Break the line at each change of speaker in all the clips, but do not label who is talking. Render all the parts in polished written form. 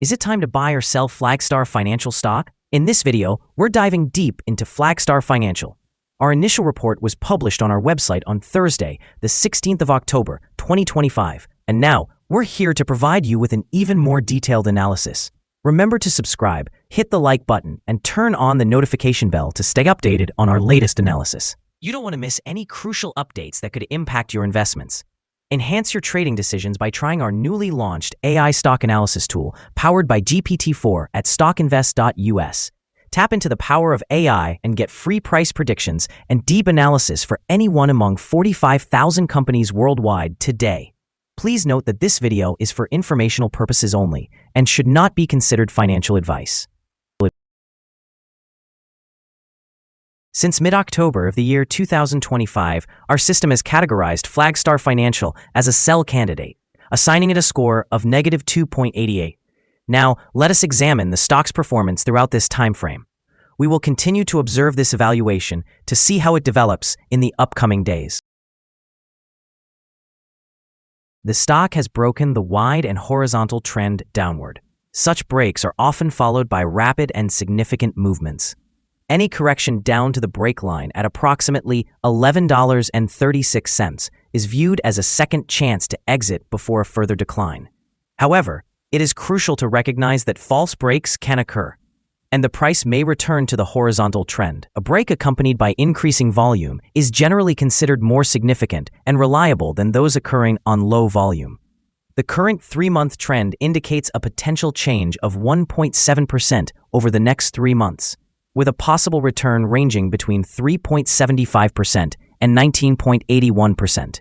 Is it time to buy or sell Flagstar Financial stock? In this video, we're diving deep into Flagstar Financial. Our initial report was published on our website on Thursday, the 16th of October, 2025, and now we're here to provide you with an even more detailed analysis. Remember to subscribe, hit the like button, and turn on the notification bell to stay updated on our latest analysis. You don't want to miss any crucial updates that could impact your investments. Enhance your trading decisions by trying our newly launched AI stock analysis tool powered by GPT-4 at StockInvest.us. Tap into the power of AI and get free price predictions and deep analysis for any one among 45,000 companies worldwide today. Please note that this video is for informational purposes only and should not be considered financial advice. Since mid-October of the year 2025, our system has categorized Flagstar Financial as a sell candidate, assigning it a score of -2.88. Now, let us examine the stock's performance throughout this time frame. We will continue to observe this evaluation to see how it develops in the upcoming days. The stock has broken the wide and horizontal trend downward. Such breaks are often followed by rapid and significant movements. Any correction down to the break line at approximately $11.36 is viewed as a second chance to exit before a further decline. However, it is crucial to recognize that false breaks can occur, and the price may return to the horizontal trend. A break accompanied by increasing volume is generally considered more significant and reliable than those occurring on low volume. The current 3-month trend indicates a potential change of 1.7% over the next 3 months, with a possible return ranging between 3.75% and 19.81%.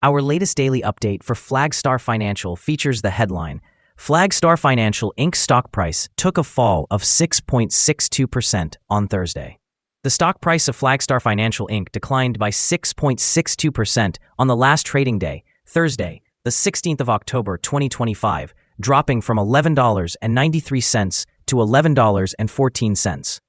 Our latest daily update for Flagstar Financial features the headline, Flagstar Financial Inc. stock price took a fall of 6.62% on Thursday. The stock price of Flagstar Financial Inc. declined by 6.62% on the last trading day, Thursday, the 16th of October 2025, dropping from $11.93 to $11.14.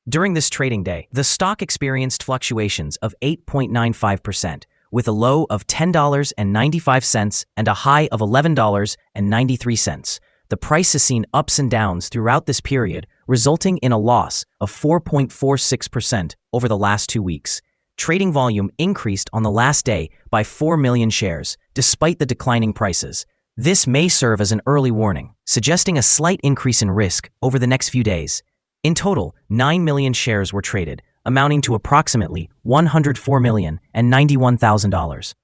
During this trading day, the stock experienced fluctuations of 8.95%, with a low of $10.95 and a high of $11.93. The price has seen ups and downs throughout this period, resulting in a loss of 4.46% over the last 2 weeks. Trading volume increased on the last day by 4 million shares, despite the declining prices. This may serve as an early warning, suggesting a slight increase in risk over the next few days. In total, 9 million shares were traded, amounting to approximately $104,091,000.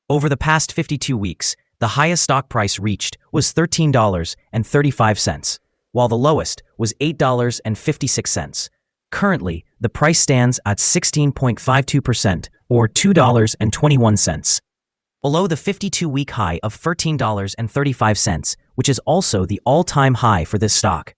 Over the past 52 weeks, the highest stock price reached was $13.35, while the lowest was $8.56. Currently, the price stands at 16.52% or $2.21. Below the 52-week high of $13.35, which is also the all-time high for this stock.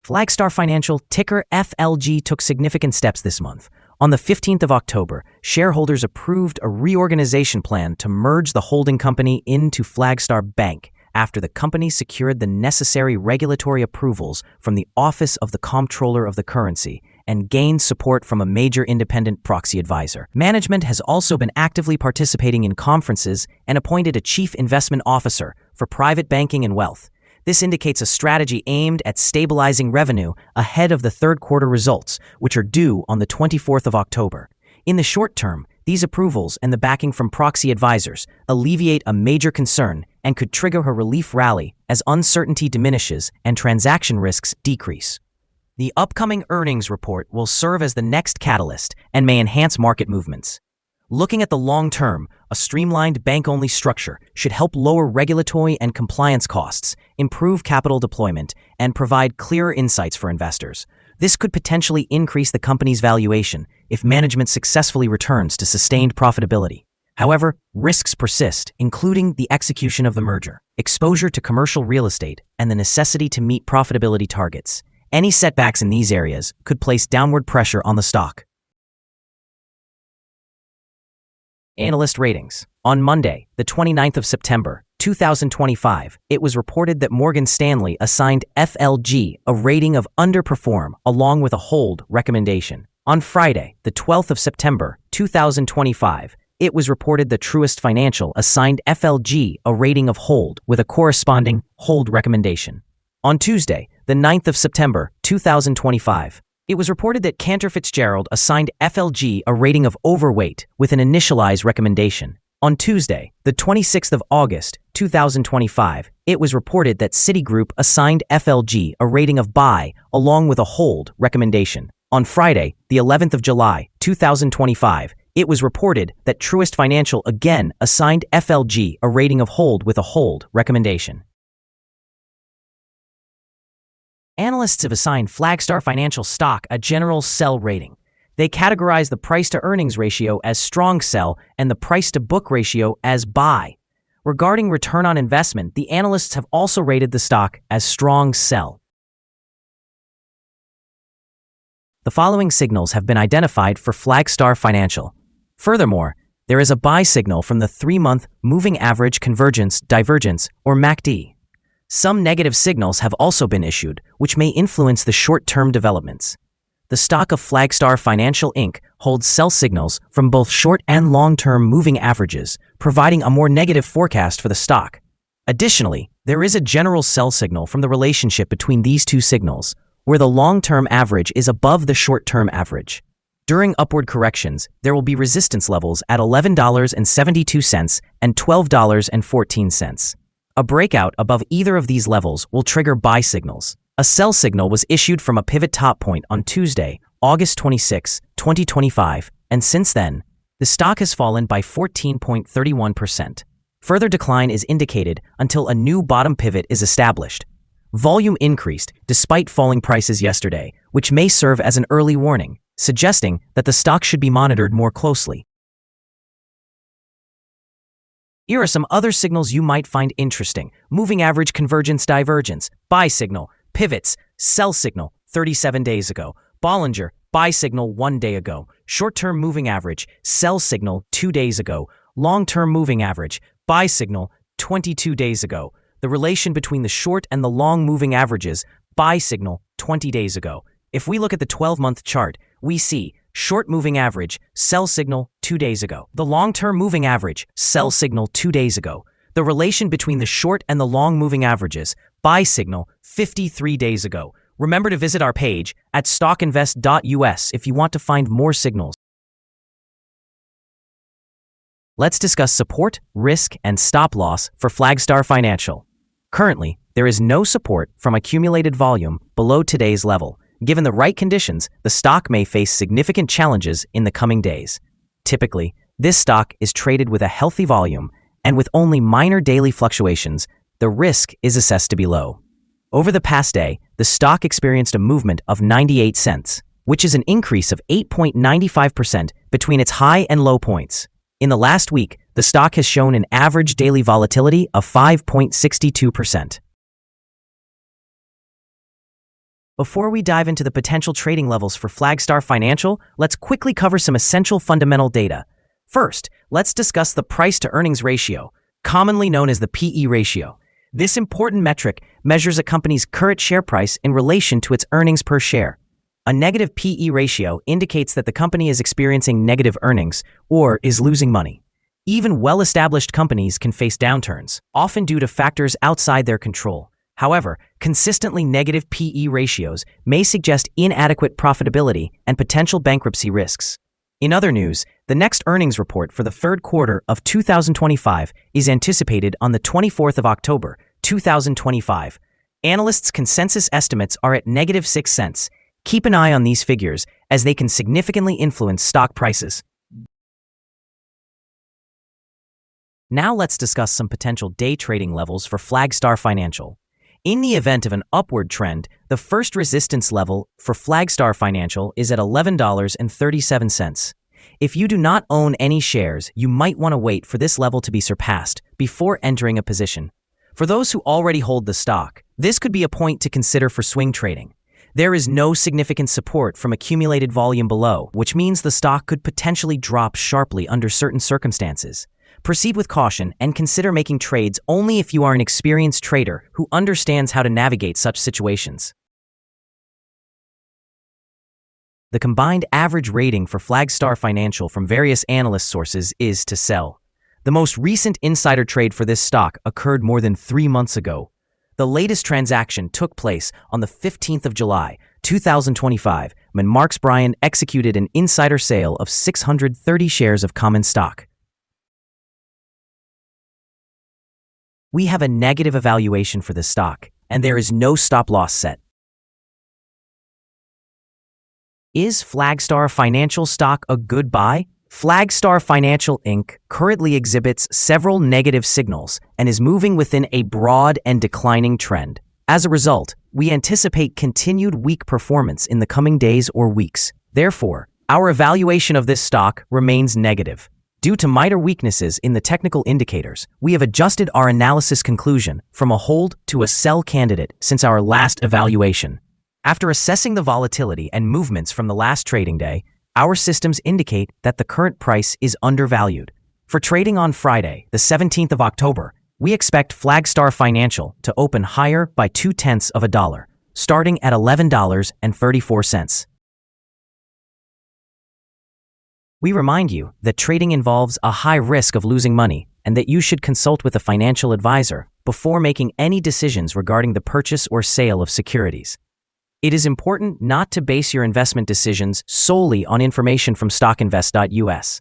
Flagstar Financial, ticker FLG, took significant steps this month. On the 15th of October, shareholders approved a reorganization plan to merge the holding company into Flagstar Bank after the company secured the necessary regulatory approvals from the Office of the Comptroller of the Currency and gained support from a major independent proxy advisor. Management has also been actively participating in conferences and appointed a chief investment officer for private banking and wealth. This indicates a strategy aimed at stabilizing revenue ahead of the third quarter results, which are due on the 24th of October. In the short term, these approvals and the backing from proxy advisors alleviate a major concern and could trigger a relief rally as uncertainty diminishes and transaction risks decrease. The upcoming earnings report will serve as the next catalyst and may enhance market movements. Looking at the long term, a streamlined bank-only structure should help lower regulatory and compliance costs, improve capital deployment, and provide clearer insights for investors. This could potentially increase the company's valuation if management successfully returns to sustained profitability. However, risks persist, including the execution of the merger, exposure to commercial real estate, and the necessity to meet profitability targets. Any setbacks in these areas could place downward pressure on the stock. Analyst ratings. On Monday, the 29th of September, 2025, it was reported that Morgan Stanley assigned FLG a rating of underperform along with a hold recommendation. On Friday, the 12th of September, 2025, it was reported that Truist Financial assigned FLG a rating of hold with a corresponding hold recommendation. On Tuesday, the 9th of September, 2025, it was reported that Cantor Fitzgerald assigned FLG a rating of overweight with an initialized recommendation. On Tuesday, the 26th of August, 2025, it was reported that Citigroup assigned FLG a rating of buy along with a hold recommendation. On Friday, the 11th of July, 2025, it was reported that Truist Financial again assigned FLG a rating of hold with a hold recommendation. Analysts have assigned Flagstar Financial stock a general sell rating. They categorize the price-to-earnings ratio as strong sell and the price-to-book ratio as buy. Regarding return on investment, the analysts have also rated the stock as strong sell. The following signals have been identified for Flagstar Financial. Furthermore, there is a buy signal from the 3-month moving average convergence divergence, or MACD. Some negative signals have also been issued, which may influence the short-term developments. The stock of Flagstar Financial Inc. holds sell signals from both short and long-term moving averages, providing a more negative forecast for the stock. Additionally, there is a general sell signal from the relationship between these two signals, where the long-term average is above the short-term average. During upward corrections, there will be resistance levels at $11.72 and $12.14. A breakout above either of these levels will trigger buy signals. A sell signal was issued from a pivot top point on Tuesday, August 26, 2025, and since then, the stock has fallen by 14.31%. Further decline is indicated until a new bottom pivot is established. Volume increased despite falling prices yesterday, which may serve as an early warning, suggesting that the stock should be monitored more closely. Here are some other signals you might find interesting. Moving average convergence divergence, buy signal, pivots, sell signal 37 days ago, Bollinger, buy signal 1 day ago, short-term moving average, sell signal 2 days ago, long-term moving average, buy signal 22 days ago, the relation between the short and the long moving averages, buy signal 20 days ago. If we look at the 12-month chart, we see short moving average, sell signal 2 days ago, the long-term moving average, sell signal 2 days ago, the relation between the short and the long moving averages, buy signal 53 days ago. Remember to visit our page at StockInvest.us if you want to find more signals. Let's discuss support, risk, and stop loss for Flagstar Financial. Currently, there is no support from accumulated volume below today's level. Given the right conditions, the stock may face significant challenges in the coming days. Typically, this stock is traded with a healthy volume, and with only minor daily fluctuations, the risk is assessed to be low. Over the past day, the stock experienced a movement of 98 cents, which is an increase of 8.95% between its high and low points. In the last week, the stock has shown an average daily volatility of 5.62%. Before we dive into the potential trading levels for Flagstar Financial, let's quickly cover some essential fundamental data. First, let's discuss the price-to-earnings ratio, commonly known as the PE ratio. This important metric measures a company's current share price in relation to its earnings per share. A negative PE ratio indicates that the company is experiencing negative earnings or is losing money. Even well-established companies can face downturns, often due to factors outside their control. However, consistently negative PE ratios may suggest inadequate profitability and potential bankruptcy risks. In other news, the next earnings report for the third quarter of 2025 is anticipated on the 24th of October, 2025. Analysts' consensus estimates are at -6 cents. Keep an eye on these figures as they can significantly influence stock prices. Now let's discuss some potential day trading levels for Flagstar Financial. In the event of an upward trend, the first resistance level for Flagstar Financial is at $11.37. If you do not own any shares, you might want to wait for this level to be surpassed before entering a position. For those who already hold the stock, this could be a point to consider for swing trading. There is no significant support from accumulated volume below, which means the stock could potentially drop sharply under certain circumstances. Proceed with caution and consider making trades only if you are an experienced trader who understands how to navigate such situations. The combined average rating for Flagstar Financial from various analyst sources is to sell. The most recent insider trade for this stock occurred more than 3 months ago. The latest transaction took place on the 15th of July, 2025, when Marks Bryan executed an insider sale of 630 shares of common stock. We have a negative evaluation for this stock, and there is no stop loss set. Is Flagstar Financial stock a good buy? Flagstar Financial Inc. currently exhibits several negative signals and is moving within a broad and declining trend. As a result, we anticipate continued weak performance in the coming days or weeks. Therefore, our evaluation of this stock remains negative. Due to minor weaknesses in the technical indicators, we have adjusted our analysis conclusion from a hold to a sell candidate since our last evaluation. After assessing the volatility and movements from the last trading day, our systems indicate that the current price is undervalued. For trading on Friday, the 17th of October, we expect Flagstar Financial to open higher by 0.2%, starting at $11.34. We remind you that trading involves a high risk of losing money and that you should consult with a financial advisor before making any decisions regarding the purchase or sale of securities. It is important not to base your investment decisions solely on information from StockInvest.us.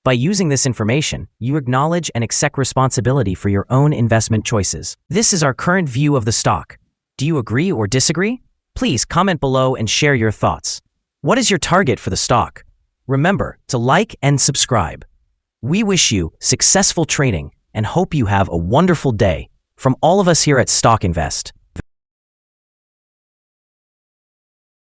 By using this information, you acknowledge and accept responsibility for your own investment choices. This is our current view of the stock. Do you agree or disagree? Please comment below and share your thoughts. What is your target for the stock? Remember to like and subscribe. We wish you successful trading and hope you have a wonderful day from all of us here at StockInvest.